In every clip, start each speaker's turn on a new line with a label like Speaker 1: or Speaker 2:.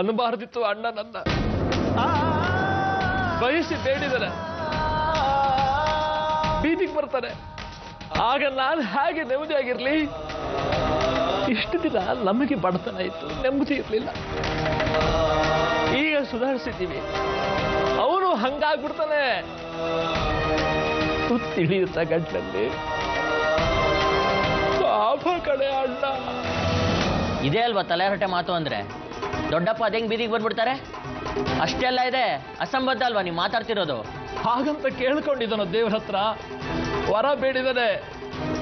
Speaker 1: ಅನ್ಬಾರ್ದಿತ್ತು ಅಣ್ಣ ನನ್ನ ಬಯಸಿ ಬೇಡಿದರೆ ಬೀದಿಗೆ ಬರ್ತಾನೆ. ಆಗ ನಾನು ಹೇಗೆ ನೆಮ್ಮದಿಯಾಗಿರ್ಲಿ? ಇಷ್ಟು ದಿನ ನಮಗೆ ಬಡತನ ಇತ್ತು, ನೆಮ್ಮದಿ ಇರಲಿಲ್ಲ. ಈಗ ಸುಧಾರಿಸಿದ್ದೀವಿ, ಅವನು ಹಂಗಾಗ್ಬಿಡ್ತಾನೆ. ತಿಳಿಯುತ್ತ ಗಂಟ್ಲಲ್ಲಿ ಪಾಪ ಕಡೆ ಅಣ್ಣ.
Speaker 2: ಇದೇ ಅಲ್ವಾ ತಲೆಹರಟೆ ಮಾತು ಅಂದ್ರೆ? ದೊಡ್ಡಪ್ಪ ಅದೇಂಗ್ ಬೀದಿಗೆ ಬಂದ್ಬಿಡ್ತಾರೆ? ಅಷ್ಟೆಲ್ಲ ಇದೆ, ಅಸಂಬದ್ಧ ಅಲ್ವಾ ನೀವು ಮಾತಾಡ್ತಿರೋದು?
Speaker 1: ಹಾಗಂತ ಕೇಳ್ಕೊಂಡಿದ್ದಾನೋ ದೇವ್ರ ಹತ್ರ, ವರ ಬೇಡಿದಾನೆ.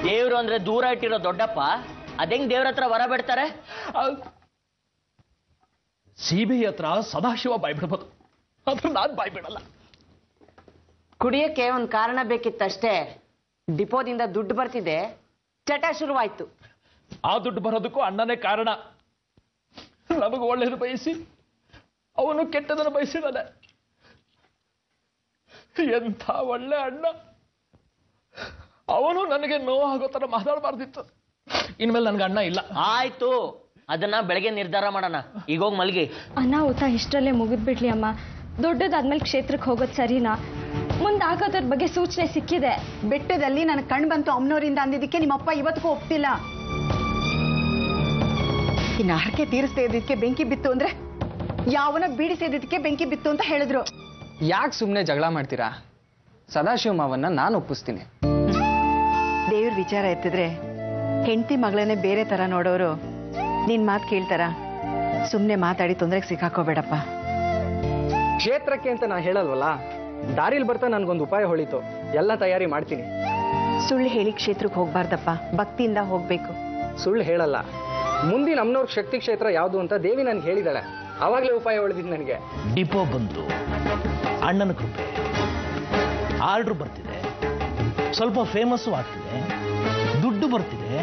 Speaker 2: ದೇವ್ರು ಅಂದ್ರೆ ದೂರ ಇಟ್ಟಿರೋ ದೊಡ್ಡಪ್ಪ ಅದೇಂಗ್ ದೇವ್ರ ಹತ್ರ ವರ ಬೇಡ್ತಾರೆ?
Speaker 1: ಸಿಬಿಐ ಹತ್ರ ಸದಾಶಿವ ಬಾಯ್ಬಿಡ್ಬೋದು, ಆದ್ರೆ ನಾನು ಬಾಯ್ಬಿಡಲ್ಲ.
Speaker 3: ಕುಡಿಯಕ್ಕೆ ಒಂದು ಕಾರಣ ಬೇಕಿತ್ತಷ್ಟೇ. ಡಿಪೋದಿಂದ ದುಡ್ಡು ಬರ್ತಿದೆ, ಚಟ ಶುರುವಾಯ್ತು.
Speaker 1: ಆ ದುಡ್ಡು ಬರೋದಕ್ಕೂ ಅಣ್ಣನೇ ಕಾರಣ. ನಮಗೆ ಒಳ್ಳೇದು ಬಯಸಿ ಅವನು ಕೆಟ್ಟದನ್ನು ಬಯಸಿದಾನೆ. ಎಂಥ ಒಳ್ಳೆ ಅಣ್ಣ. ಅವನು ನನಗೆ ನೋವಾಗೋ ತರ ಮಾತಾಡಬಾರ್ದಿತ್ತು. ಇನ್ಮೇಲೆ ನನ್ಗೆ ಅಣ್ಣ ಇಲ್ಲ.
Speaker 2: ಆಯ್ತು, ಅದನ್ನ ಬೆಳಗ್ಗೆ ನಿರ್ಧಾರ ಮಾಡೋಣ. ಈಗ ಹೋಗಿ ಮಲ್ಗಿ.
Speaker 4: ಅನಾಹುತ ಇಷ್ಟರಲ್ಲೇ ಮುಗಿದ್ಬಿಡ್ಲಿ ಅಮ್ಮ. ದೊಡ್ಡದಾದ್ಮೇಲೆ ಕ್ಷೇತ್ರಕ್ಕೆ ಹೋಗೋದು ಸರಿನಾ? ಮುಂದಾಗೋದ್ರ ಬಗ್ಗೆ ಸೂಚನೆ ಸಿಕ್ಕಿದೆ.
Speaker 5: ಬೆಟ್ಟದಲ್ಲಿ ನನಗೆ ಕಣ್ ಬಂತು ಅಮ್ಮನವರಿಂದ ಅಂದಿದ್ದಕ್ಕೆ ನಿಮ್ಮಪ್ಪ ಇವತ್ತಿಗೂ ಒಪ್ತಿಲ್ಲ. ಇನ್ನು ಹರಕೆ ತೀರಿಸದೇ ಇದ್ದಕ್ಕೆ ಬೆಂಕಿ ಬಿತ್ತು ಅಂದ್ರೆ ಯಾವನ ಬೀಡಿಸಿದ್ದಕ್ಕೆ ಬೆಂಕಿ ಬಿತ್ತು ಅಂತ ಹೇಳಿದ್ರು.
Speaker 6: ಯಾಕೆ ಸುಮ್ಮನೆ ಜಗಳ ಮಾಡ್ತೀರಾ? ಸದಾಶಿವ ಮಾವನ್ನ ನಾನು ಒಪ್ಪಿಸ್ತೀನಿ.
Speaker 5: ದೇವ್ರ ವಿಚಾರ ಎತ್ತಿದ್ರೆ ಹೆಂಡತಿ ಮಗಳನ್ನೇ ಬೇರೆ ತರ ನೋಡೋರು ನಿನ್ ಮಾತು ಕೇಳ್ತಾರ? ಸುಮ್ಮನೆ ಮಾತಾಡಿ ತೊಂದರೆಗೆ ಸಿಕ್ಕಾಕೋಬೇಡಪ್ಪ.
Speaker 6: ಕ್ಷೇತ್ರಕ್ಕೆ ಅಂತ ನಾ ಹೇಳಲ್ವಲ್ಲ, ದಾರಿಲಿ ಬರ್ತಾ ನನ್ಗೊಂದು ಉಪಾಯ ಹೊಳಿತು. ಎಲ್ಲ ತಯಾರಿ ಮಾಡ್ತೀನಿ.
Speaker 5: ಸುಳ್ಳು ಹೇಳಿ ಕ್ಷೇತ್ರಕ್ಕೆ ಹೋಗ್ಬಾರ್ದಪ್ಪ, ಭಕ್ತಿಯಿಂದ ಹೋಗ್ಬೇಕು.
Speaker 6: ಸುಳ್ಳು ಹೇಳಲ್ಲ. ಮುಂದಿನ ಅಮ್ಮನವ್ರ ಶಕ್ತಿ ಕ್ಷೇತ್ರ ಯಾವುದು ಅಂತ ದೇವಿ ನನ್ಗೆ ಹೇಳಿದಾಳೆ. ಆವಾಗಲೇ ಉಪಾಯ ಹೊಳಿದಿದ್ದು ನನಗೆ.
Speaker 7: ಡಿಪೋ ಬಂತು, ಅಣ್ಣನ ಕೃಪೆ, ಆರ್ಡ್ರ್ ಬರ್ತಿದೆ, ಸ್ವಲ್ಪ ಫೇಮಸ್ಸು ಆಗ್ತಿದೆ, ದುಡ್ಡು ಬರ್ತಿದೆ.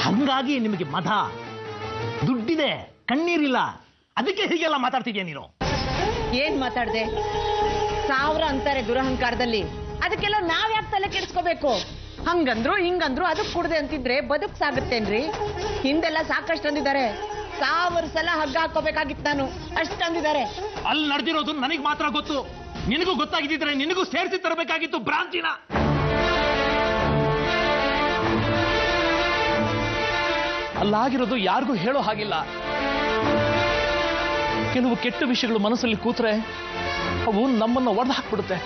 Speaker 7: ಹಂಗಾಗಿ ನಿಮಗೆ ಮದ, ದುಡ್ಡಿದೆ, ಕಣ್ಣೀರಿಲ್ಲ. ಅದಕ್ಕೆ ಹೀಗೆಲ್ಲ ಮಾತಾಡ್ತಿದ್ಯಾ ನೀನು?
Speaker 3: ಏನ್ ಮಾತಾಡ್ದೆ? 1000 ಅಂತಾರೆ ದುರಹಂಕಾರದಲ್ಲಿ. ಅದಕ್ಕೆಲ್ಲ ನಾವ್ ಯಾಕೆ ತಲೆ ಕೆಡಿಸ್ಕೋಬೇಕು? ಹಂಗಂದ್ರು ಹಿಂಗಂದ್ರು ಅದಕ್ ಕುಡ್ದೆ ಅಂತಿದ್ರೆ ಬದುಕ್ ಸಾಗುತ್ತೇನ್ರಿ? ಹಿಂದೆಲ್ಲ ಸಾಕಷ್ಟು ಅಂದಿದ್ದಾರೆ. 1000 ಸಲ ಹಗ್ಗ ಹಾಕೋಬೇಕಾಗಿತ್ತು ನಾನು, ಅಷ್ಟು ಅಂದಿದ್ದಾರೆ.
Speaker 7: ಅಲ್ಲಿ ನಡೆದಿರೋದು ನನಗೆ ಮಾತ್ರ ಗೊತ್ತು. ನಿನಗೂ ಗೊತ್ತಾಗಿದ್ದಿದ್ರೆ ನಿನಗೂ ಸೇರಿಸಿ ತರಬೇಕಾಗಿತ್ತು ಬ್ರಾಂಚಿನ.
Speaker 1: ಅಲ್ಲಾಗಿರೋದು ಯಾರಿಗೂ ಹೇಳೋ ಹಾಗಿಲ್ಲ. ಕೆಲವು ಕೆಟ್ಟ ವಿಷಯಗಳು ಮನಸ್ಸಲ್ಲಿ ಕೂತ್ರೆ ಅವು ನಮ್ಮನ್ನ ಒಡೆದು ಹಾಕ್ಬಿಡುತ್ತೆ.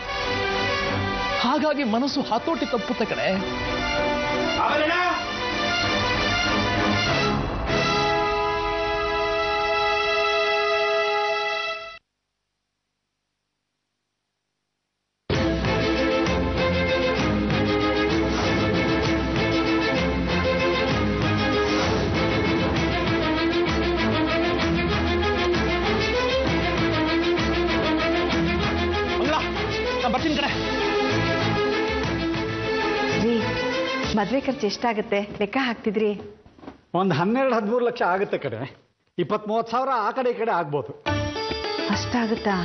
Speaker 1: ಹಾಗಾಗಿ ಮನಸ್ಸು ಹತೋಟಿ ತಪ್ಪುತ್ತೆ ಕಡೆ. ಬರ್ತೀನಿ ಕಡೆ.
Speaker 5: ಮದ್ವೆ ಖರ್ಚು ಎಷ್ಟಾಗುತ್ತೆ ಲೆಕ್ಕ ಹಾಕ್ತಿದ್ರಿ?
Speaker 8: ಒಂದು 12-13 ಲಕ್ಷ ಆಗುತ್ತೆ ಕಡೆ. 20-30 ಸಾವಿರ ಆ ಕಡೆ ಈ ಕಡೆ ಆಗ್ಬೋದು.
Speaker 5: ಅಷ್ಟಾಗುತ್ತಾ?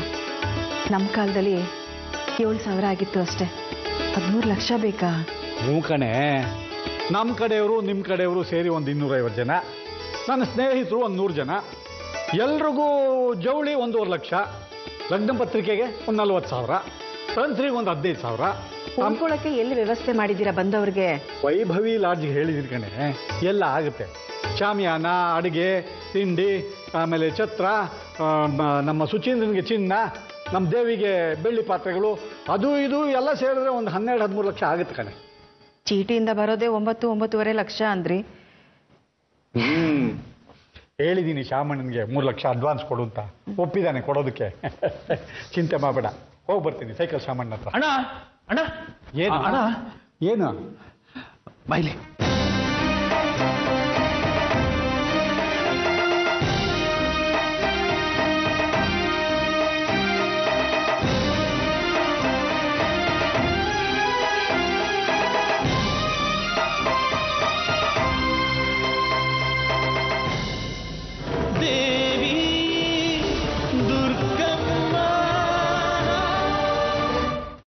Speaker 5: ನಮ್ಮ ಕಾಲದಲ್ಲಿ 7,000 ಆಗಿತ್ತು ಅಷ್ಟೇ. 13 ಲಕ್ಷ ಬೇಕಾ?
Speaker 8: ಹ್ಞೂ ಕಣೆ. ನಮ್ಮ ಕಡೆಯವರು ನಿಮ್ಮ ಕಡೆಯವರು ಸೇರಿ ಒಂದು 250 ಜನ, ನನ್ನ ಸ್ನೇಹಿತರು ಒಂದು 100 ಜನ, ಎಲ್ರಿಗೂ ಜವಳಿ 1.5 ಲಕ್ಷ, ಲಗ್ನ ಪತ್ರಿಕೆಗೆ ಒಂದು 40 ಸಾವಿರ, ಸಂಸ್ರಿಗೆ ಒಂದು 15 ಸಾವಿರ.
Speaker 5: ಉಳ್ಕೊಳ್ಳೋಕೆ ಎಲ್ಲಿ ವ್ಯವಸ್ಥೆ ಮಾಡಿದ್ದೀರಾ ಬಂದವ್ರಿಗೆ?
Speaker 8: ವೈಭವಿ ಲಾಡ್ಜ್ಗೆ ಹೇಳಿದಿರಿ ಕಣೆ, ಎಲ್ಲ ಆಗುತ್ತೆ. ಶಾಮಿಯಾನ, ಅಡುಗೆ, ತಿಂಡಿ, ಆಮೇಲೆ ಛತ್ರ, ನಮ್ಮ ಸುಚೀಂದ್ರನಿಗೆ ಚಿನ್ನ, ನಮ್ಮ ದೇವಿಗೆ ಬೆಳ್ಳಿ ಪಾತ್ರೆಗಳು, ಅದು ಇದು ಎಲ್ಲ ಸೇರಿದ್ರೆ ಒಂದು 12-13 ಲಕ್ಷ ಆಗುತ್ತೆ ಕಣೆ.
Speaker 5: ಚೀಟಿಯಿಂದ ಬರೋದೇ 9-9.5 ಲಕ್ಷ ಅಂದ್ರಿ.
Speaker 8: ಹೇಳಿದ್ದೀನಿ ಶಾಮಣ್ಣನಿಗೆ 3 ಲಕ್ಷ ಅಡ್ವಾನ್ಸ್ ಕೊಡು ಅಂತ, ಒಪ್ಪಿದ್ದಾನೆ ಕೊಡೋದಕ್ಕೆ. ಚಿಂತೆ ಮಾಡಬೇಡ, ಹೋಗಿ ಬರ್ತೀನಿ ಸೈಕಲ್ ಶಾಮಣ್ಣ ಹತ್ರ.
Speaker 1: ಅಣ್ಣ ಅಣ್ಣ
Speaker 8: ಏನು
Speaker 1: ಅಣ್ಣ,
Speaker 8: ಏನು
Speaker 1: ಬಾಯ್ಲಿ